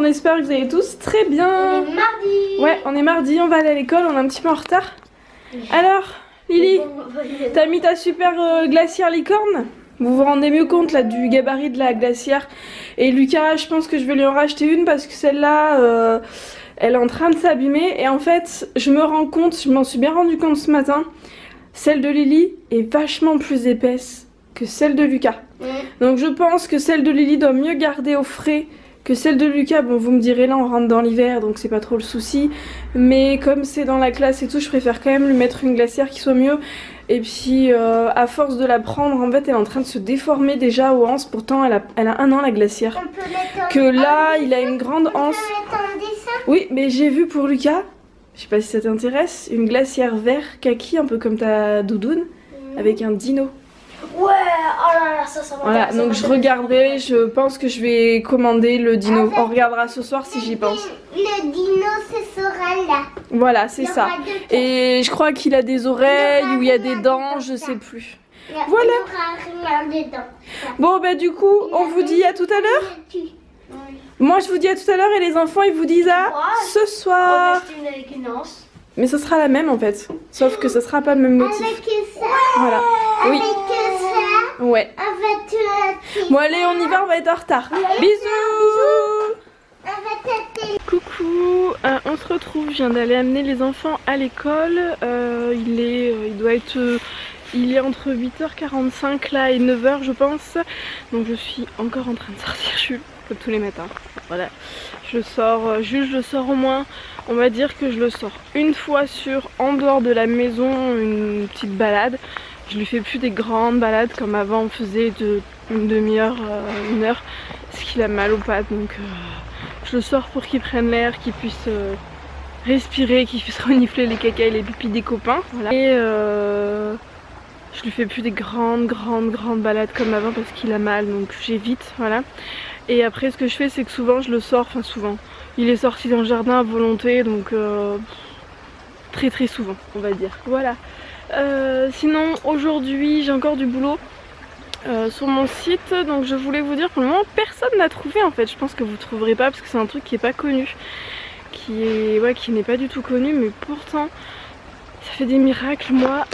on espère que vous allez tous très bien. On est mardi. Ouais, on est mardi, on va aller à l'école, on est un petit peu en retard. Alors, Lily, t'as mis ta super glacière licorne? Vous vous rendez mieux compte là du gabarit de la glacière. Et Lucas, je pense que je vais lui en racheter une parce que celle-là, elle est en train de s'abîmer. Et en fait, je me rends compte, je m'en suis bien rendu compte ce matin, celle de Lily est vachement plus épaisse que celle de Lucas. Donc je pense que celle de Lily doit mieux garder au frais que celle de Lucas. Bon, vous me direz, là on rentre dans l'hiver donc c'est pas trop le souci, mais comme c'est dans la classe et tout, je préfère quand même lui mettre une glacière qui soit mieux. Et puis à force de la prendre, en fait elle est en train de se déformer déjà aux anses. Pourtant elle a 1 an la glacière. Que là il a une grande anse. Oui, mais j'ai vu pour Lucas, je sais pas si ça t'intéresse, une glacière vert kaki un peu comme ta doudoune avec un dino. Ouais, oh là là, ça va. Voilà, donc je regarderai, je pense que je vais commander le dino. On regardera ce soir si j'y pense. Le dino, ce sera là. Voilà, c'est ça. Et je crois qu'il a des oreilles ou il y a des dents, je sais plus. Voilà. Bon, bah du coup, on vous dit à tout à l'heure. Moi, je vous dis à tout à l'heure et les enfants, ils vous disent à ce soir. Mais ce sera la même en fait, sauf que ce sera pas le même motif. Avec ça. Voilà. Oui. Avec ça. Ouais. Avec Bon allez, on y va, on va être en retard. Bisous. Coucou, on se retrouve, je viens d'aller amener les enfants à l'école. Il est entre 8h45 là et 9h je pense. Donc je suis encore en train de sortir Jules, comme tous les matins. Voilà, je sors, Jules je sors au moins, on va dire que je le sors une fois en dehors de la maison, une petite balade. Je lui fais plus des grandes balades comme avant on faisait de une demi-heure, 1 heure, parce qu'il a mal aux pattes. Donc je le sors pour qu'il prenne l'air, qu'il puisse respirer, qu'il puisse renifler les caca et les pipis des copains. Voilà. Et je lui fais plus des grandes balades comme avant parce qu'il a mal, donc j'évite, voilà. Et après ce que je fais c'est que souvent je le sors, enfin souvent, il est sorti dans le jardin à volonté, donc très souvent on va dire, voilà. Sinon aujourd'hui j'ai encore du boulot sur mon site, donc je voulais vous dire pour le moment personne n'a trouvé en fait. Je pense que vous trouverez pas parce que c'est un truc qui est pas connu, qui n'est pas du tout connu, mais pourtant ça fait des miracles. Moi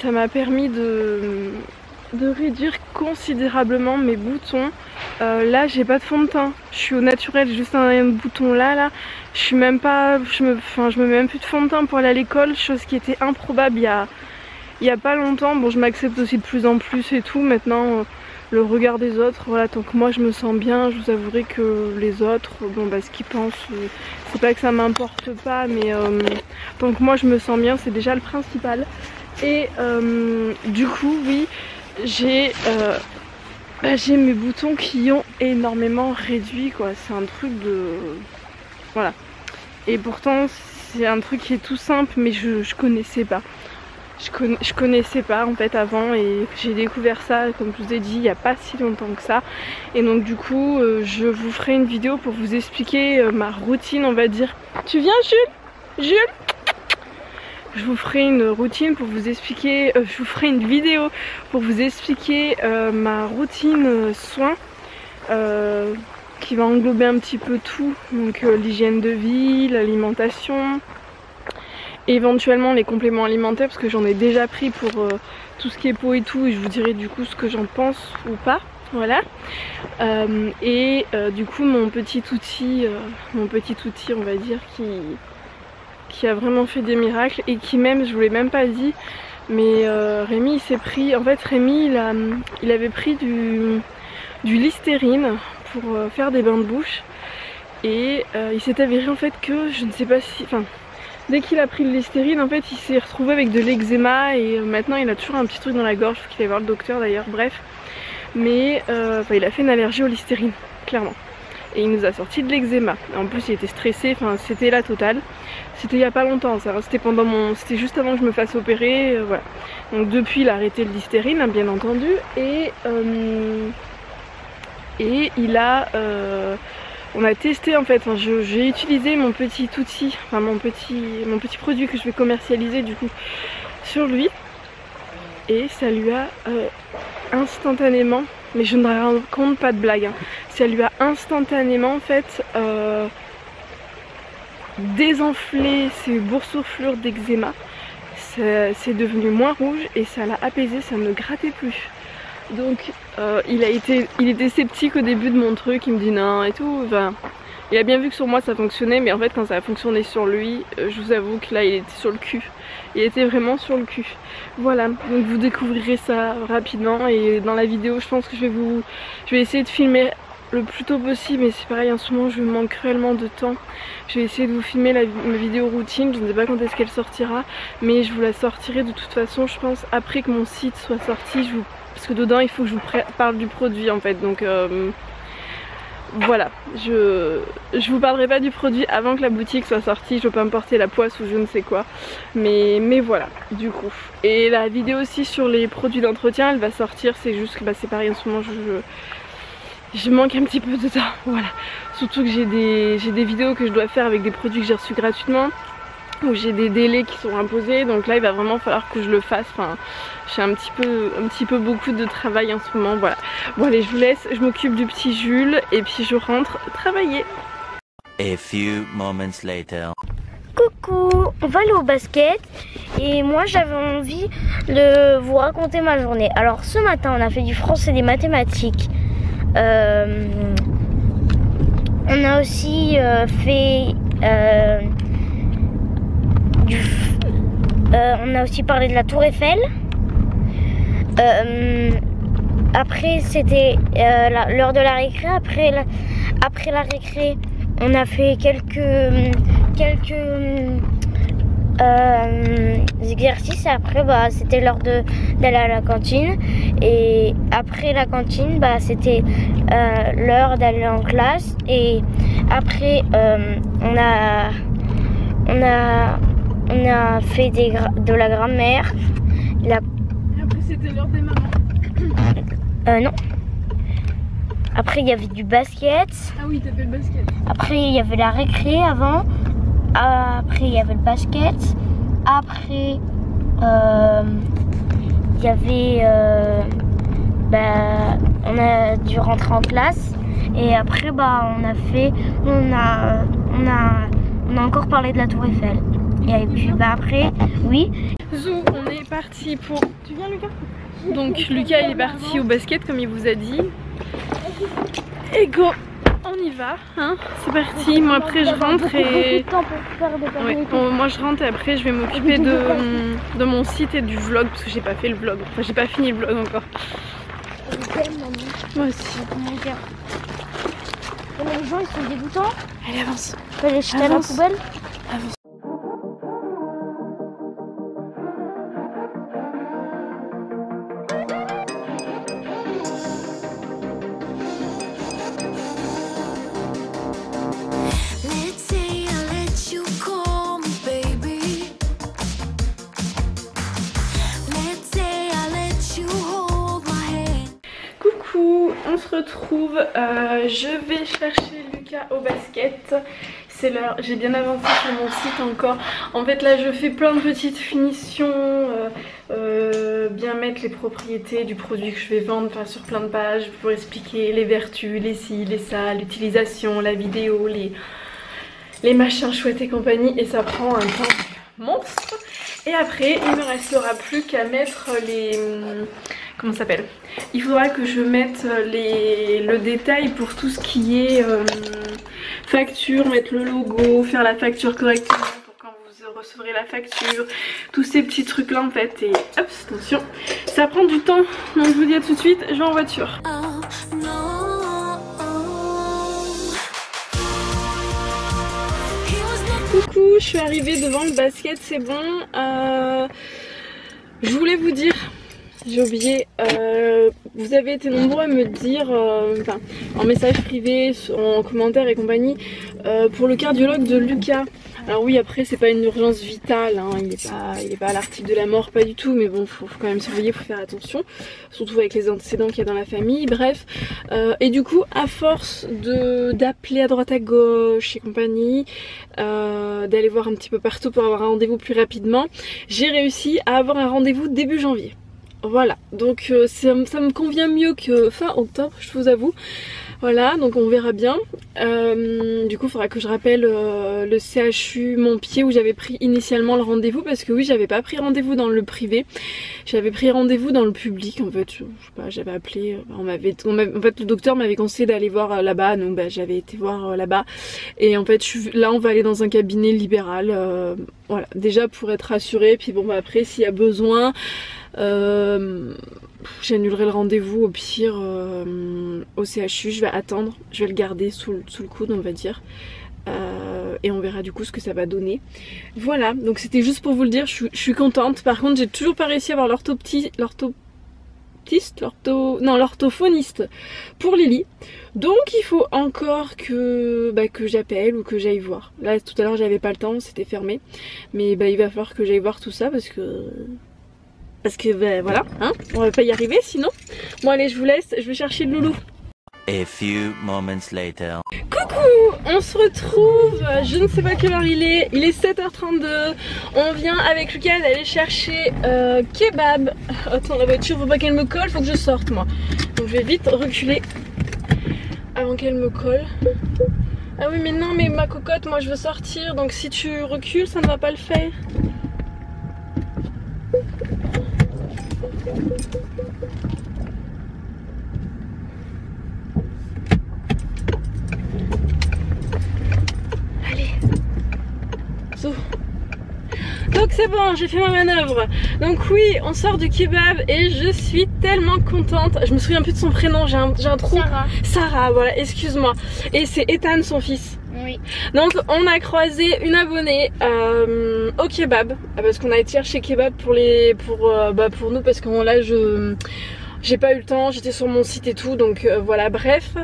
ça m'a permis de réduire considérablement mes boutons. Là j'ai pas de fond de teint, je suis au naturel, juste un bouton là. Je suis même pas, je me mets même plus de fond de teint pour aller à l'école, chose qui était improbable il y a pas longtemps. Bon, je m'accepte aussi de plus en plus et tout maintenant, le regard des autres, voilà, tant que moi je me sens bien, je vous avouerai que les autres, bon bah ce qu'ils pensent, c'est pas que ça m'importe pas, mais tant que moi je me sens bien, c'est déjà le principal. Et du coup oui, j'ai mes boutons qui ont énormément réduit quoi, c'est un truc de... voilà. Et pourtant c'est un truc qui est tout simple, mais je connaissais pas. Je connaissais pas en fait avant, et j'ai découvert ça comme je vous ai dit il n'y a pas si longtemps que ça. Et donc du coup je vous ferai une vidéo pour vous expliquer ma routine, on va dire. Tu viens Jules? Je vous ferai une routine pour vous expliquer, je vous ferai une vidéo pour vous expliquer ma routine soins qui va englober un petit peu tout, donc l'hygiène de vie, l'alimentation, éventuellement les compléments alimentaires parce que j'en ai déjà pris pour tout ce qui est peau et tout, et je vous dirai du coup ce que j'en pense ou pas, voilà. Du coup mon petit outil on va dire qui a vraiment fait des miracles, et qui même, je vous l'ai même pas dit, mais Rémi il s'est pris, en fait Rémi il avait pris du Listerine pour faire des bains de bouche, et il s'est avéré en fait que je ne sais pas si, enfin dès qu'il a pris le Listerine en fait il s'est retrouvé avec de l'eczéma, et maintenant il a toujours un petit truc dans la gorge, faut qu'il aille voir le docteur d'ailleurs, bref, mais il a fait une allergie au Listerine clairement, et il nous a sorti de l'eczéma. En plus il était stressé, enfin c'était la totale. C'était il y a pas longtemps, c'était juste avant que je me fasse opérer, voilà. Donc depuis il a arrêté le Listerine, hein, bien entendu, et on a testé en fait, j'ai utilisé mon petit outil, enfin mon petit produit que je vais commercialiser du coup sur lui, et ça lui a instantanément mais je ne raconte pas de blague, hein. Ça lui a instantanément en fait désenflé ses boursouflures d'eczéma. C'est devenu moins rouge et ça l'a apaisé, ça ne grattait plus. Donc il était sceptique au début de mon truc, il me dit non et tout. Enfin, il a bien vu que sur moi ça fonctionnait, mais en fait quand ça a fonctionné sur lui, je vous avoue que là il était sur le cul. Il était vraiment sur le cul. Voilà, donc vous découvrirez ça rapidement et dans la vidéo je pense que je vais essayer de filmer le plus tôt possible, mais c'est pareil en ce moment je manque cruellement de temps. Je vais essayer de vous filmer ma vidéo routine, je ne sais pas quand est-ce qu'elle sortira, mais je vous la sortirai de toute façon je pense après que mon site soit sorti, parce que dedans il faut que je vous parle du produit en fait, donc voilà, je vous parlerai pas du produit avant que la boutique soit sortie, je veux pas me porter la poisse ou je ne sais quoi, mais voilà du coup. Et la vidéo aussi sur les produits d'entretien elle va sortir, c'est juste que c'est pareil en ce moment je manque un petit peu de temps, voilà. Surtout que j'ai des vidéos que je dois faire avec des produits que j'ai reçus gratuitement, où j'ai des délais qui sont imposés, donc là il va vraiment falloir que je le fasse. Enfin, j'ai un petit peu beaucoup de travail en ce moment, voilà. Bon allez, je vous laisse, je m'occupe du petit Jules et puis je rentre travailler. A few moments later. Coucou, on va aller au basket et moi j'avais envie de vous raconter ma journée. Alors ce matin on a fait du français et des mathématiques. On a aussi fait on a aussi parlé de la Tour Eiffel. Après c'était l'heure de la récré. Après la récré, on a fait quelques exercices. Et après c'était l'heure d'aller à la cantine. Et après la cantine, c'était l'heure d'aller en classe. Et après on a fait de la grammaire. Et après c'était l'heure des mamans. Non. Après il y avait du basket. Ah oui, t'as fait le basket. Après il y avait la récré avant. Après il y avait le basket. Après il y avait on a dû rentrer en classe. Et après on a encore parlé de la Tour Eiffel. Et puis après, oui. Zou, on est parti pour... Tu viens Lucas? Donc Lucas il est parti au basket comme il vous a dit. Et go, on y va, hein. C'est parti, moi après je rentre et... Ouais, moi je rentre et après je vais m'occuper de mon site et du vlog parce que j'ai pas fait le vlog. Enfin j'ai pas fini le vlog encore. Moi aussi. Les gens ils sont dégoûtants. Allez avance. Tu peux les jeter à la poubelle. Avance. On se retrouve, je vais chercher Lucas au basket, c'est l'heure, j'ai bien avancé sur mon site encore. En fait là je fais plein de petites finitions, bien mettre les propriétés du produit que je vais vendre, enfin, sur plein de pages pour expliquer les vertus, les ci, les ça, l'utilisation, la vidéo, les machins chouettes et compagnie, et ça prend un temps monstre. Et après il me restera plus qu'à mettre les... Comment ça s'appelle? Il faudra que je mette le détail pour tout ce qui est facture, mettre le logo, faire la facture correctement pour quand vous recevrez la facture, tous ces petits trucs là en fait. Et hop, attention, ça prend du temps, donc je vous dis à tout de suite, je vais en voiture. Coucou, je suis arrivée devant le basket, c'est bon. Je voulais vous dire... J'ai oublié, vous avez été nombreux à me dire, en message privé, en commentaire et compagnie, pour le cardiologue de Lucas. Alors oui, après c'est pas une urgence vitale, hein, il est pas à l'article de la mort, pas du tout, mais bon, faut quand même surveiller, faut faire attention, surtout avec les antécédents qu'il y a dans la famille, bref. Et du coup, à force d'appeler à droite à gauche et compagnie, d'aller voir un petit peu partout pour avoir un rendez-vous plus rapidement, j'ai réussi à avoir un rendez-vous début janvier. Voilà, donc ça me convient mieux que fin octobre, je vous avoue. Voilà, donc on verra bien. Du coup, il faudra que je rappelle le CHU Montpied où j'avais pris initialement le rendez-vous, parce que oui, j'avais pas pris rendez-vous dans le privé, j'avais pris rendez-vous dans le public. En fait, je sais pas, j'avais appelé, en fait le docteur m'avait conseillé d'aller voir là-bas, donc bah, j'avais été voir là-bas. Et en fait, là on va aller dans un cabinet libéral, voilà, déjà pour être rassurée. Puis bon, bah, après s'il y a besoin, j'annulerai le rendez-vous au pire au CHU, je vais attendre, je vais le garder sous le coude, on va dire. Et on verra du coup ce que ça va donner. Voilà, donc c'était juste pour vous le dire, je suis contente. Par contre, j'ai toujours pas réussi à avoir l'orthophoniste pour Lily. Donc il faut encore que j'appelle ou que j'aille voir. Là tout à l'heure j'avais pas le temps, c'était fermé. Mais bah, il va falloir que j'aille voir tout ça parce que ben voilà, hein, on va pas y arriver sinon. Bon allez, je vous laisse, je vais chercher le loulou. A few moments later. Coucou, on se retrouve, je ne sais pas quelle heure il est 7h32. On vient avec Lucas d'aller chercher kebab. Attends, la voiture, faut pas qu'elle me colle, faut que je sorte moi. Donc je vais vite reculer avant qu'elle me colle. Ah oui mais non, mais ma cocotte, moi je veux sortir, donc si tu recules ça ne va pas le faire. Allez. Zou. Donc c'est bon, j'ai fait ma manœuvre. Donc oui, on sort du kebab et je suis tellement contente. Je me souviens plus de son prénom, j'ai un trou. Sarah, voilà, excuse-moi. Et c'est Ethan, son fils. Oui. Donc on a croisé une abonnée au kebab, parce qu'on a été chercher kebab pour nous, parce que là j'ai pas eu le temps, j'étais sur mon site et tout, donc voilà, bref.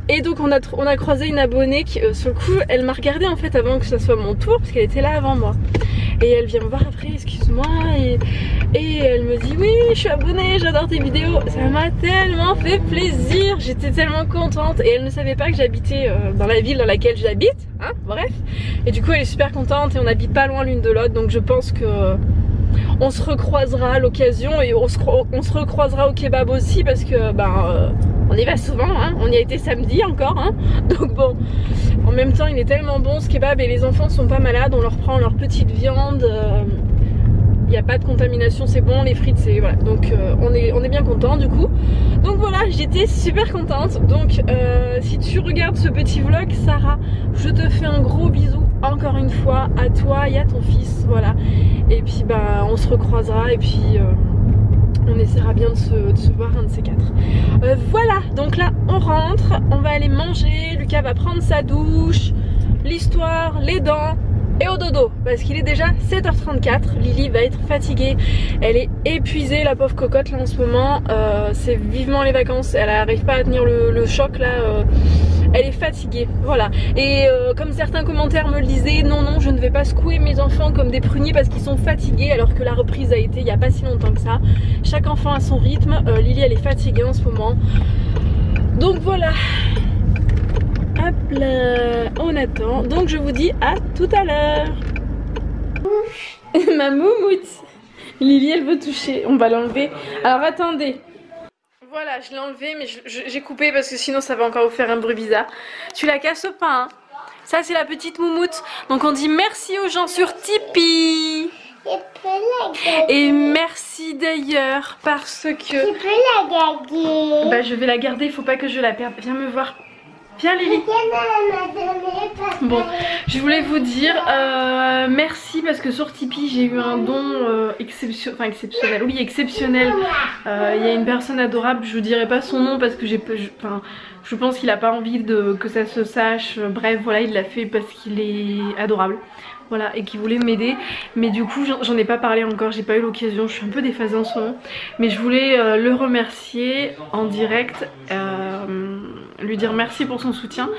Et donc on a croisé une abonnée qui sur le coup elle m'a regardé en fait avant que ça soit mon tour, parce qu'elle était là avant moi. Et elle vient me voir après, excuse-moi, et elle me dit oui, je suis abonnée, j'adore tes vidéos. Ça m'a tellement fait plaisir, j'étais tellement contente. Et elle ne savait pas que j'habitais dans la ville dans laquelle j'habite, hein, bref. Et du coup elle est super contente et on habite pas loin l'une de l'autre, donc je pense que on se recroisera à l'occasion, et on se recroisera au kebab aussi, parce que on y va souvent, hein. On y a été samedi encore, hein. Donc bon, en même temps il est tellement bon ce kebab, et les enfants sont pas malades, on leur prend leur petite viande, il n'y a pas de contamination, c'est bon, les frites c'est voilà, donc on est bien content du coup. Donc voilà, j'étais super contente. Donc si tu regardes ce petit vlog, Sarah, je te fais un gros bisou encore une fois à toi et à ton fils, voilà. Et puis bah on se recroisera, et puis on essaiera bien de se voir un de ces quatre. Voilà, donc là on rentre, on va aller manger, Lucas va prendre sa douche, l'histoire, les dents et au dodo, parce qu'il est déjà 7h34. Lily va être fatiguée, elle est épuisée, la pauvre cocotte là en ce moment. C'est vivement les vacances, elle n'arrive pas à tenir le choc là, elle est fatiguée, voilà. Et comme certains commentaires me le disaient, non je ne vais pas secouer mes enfants comme des pruniers parce qu'ils sont fatigués, alors que la reprise a été il n'y a pas si longtemps que ça. Chaque enfant a son rythme, Lily elle est fatiguée en ce moment, donc voilà. Hop là, on attend. Donc je vous dis à tout à l'heure. Ma moumoute. Lily elle veut toucher, on va l'enlever. Alors attendez. Voilà, je l'ai enlevé, mais j'ai coupé parce que sinon ça va encore vous faire un bruit bizarre. Tu la casses pas, hein. Ça c'est la petite moumoute. Donc on dit merci aux gens sur Tipeee. Et merci d'ailleurs parce que... Tu peux la garder. Bah je vais la garder, il faut pas que je la perde. Viens me voir. Viens Lily. Bon, je voulais vous dire merci parce que sur Tipeee j'ai eu un don exceptionnel. Oui, exceptionnel. Il y a une personne adorable, je vous dirai pas son nom parce que je pense qu'il a pas envie que ça se sache. Bref, voilà, il l'a fait parce qu'il est adorable. Voilà, et qui voulait m'aider, mais du coup j'en ai pas parlé encore, j'ai pas eu l'occasion, je suis un peu déphasée en ce moment, mais je voulais le remercier en direct, lui dire merci pour son soutien,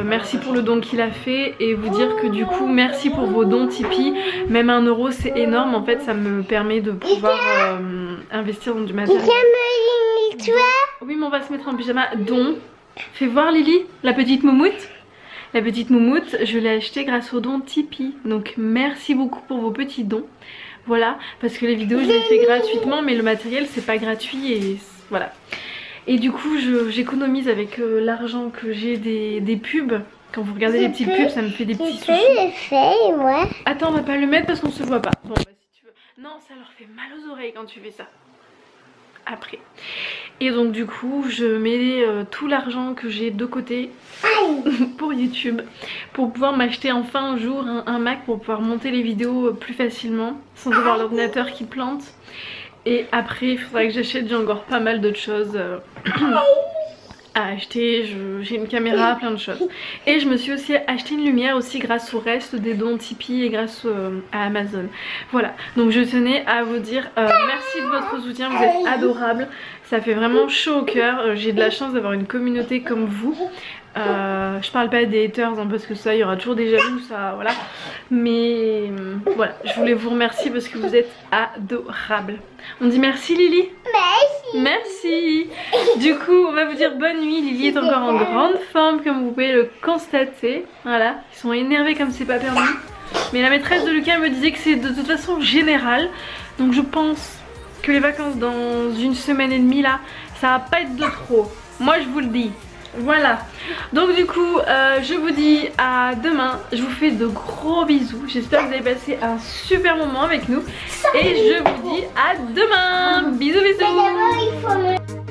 merci pour le don qu'il a fait, et vous dire que du coup merci pour vos dons Tipeee, même 1 € c'est énorme, en fait ça me permet de pouvoir investir dans du matériel. Oui, mais on va se mettre en pyjama. Don, fais voir Lily, la petite moumoute. La petite moumoute, je l'ai achetée grâce au don Tipeee. Donc merci beaucoup pour vos petits dons. voilà, parce que les vidéos je les fais gratuitement mais le matériel c'est pas gratuit et voilà. Et du coup j'économise avec l'argent que j'ai des pubs. Quand vous regardez les petites pubs, ça me fait des petits sous. le faire, ouais. Attends, on va pas le mettre parce qu'on se voit pas. Bon, bah si tu veux. Non, ça leur fait mal aux oreilles quand tu fais ça. Après. Et donc du coup, je mets tout l'argent que j'ai de côté pour YouTube. Pour pouvoir m'acheter enfin un jour un Mac pour pouvoir monter les vidéos plus facilement. Sans avoir l'ordinateur qui plante. Et après, il faudra que j'achète, j'ai encore pas mal d'autres choses. À acheter, j'ai une caméra, plein de choses. Et je me suis aussi acheté une lumière aussi grâce au reste des dons Tipeee et grâce à Amazon. Voilà, donc je tenais à vous dire merci de votre soutien, vous êtes adorables. Ça fait vraiment chaud au cœur, j'ai de la chance d'avoir une communauté comme vous. Je parle pas des haters hein, parce que ça, il y aura toujours des jaloux, ça, voilà. Mais voilà, je voulais vous remercier parce que vous êtes adorables. On dit merci Lily? Merci. Du coup on va vous dire bonne nuit. Lily est encore en grande forme comme vous pouvez le constater. Voilà, ils sont énervés comme c'est pas permis. Mais la maîtresse de Lucas me disait que c'est de toute façon général. Donc je pense que les vacances dans une semaine et demie là, ça va pas être de trop. Moi je vous le dis. Voilà, donc du coup je vous dis à demain. Je vous fais de gros bisous. J'espère que vous avez passé un super moment avec nous. Et je vous dis à demain. Bisous bisous.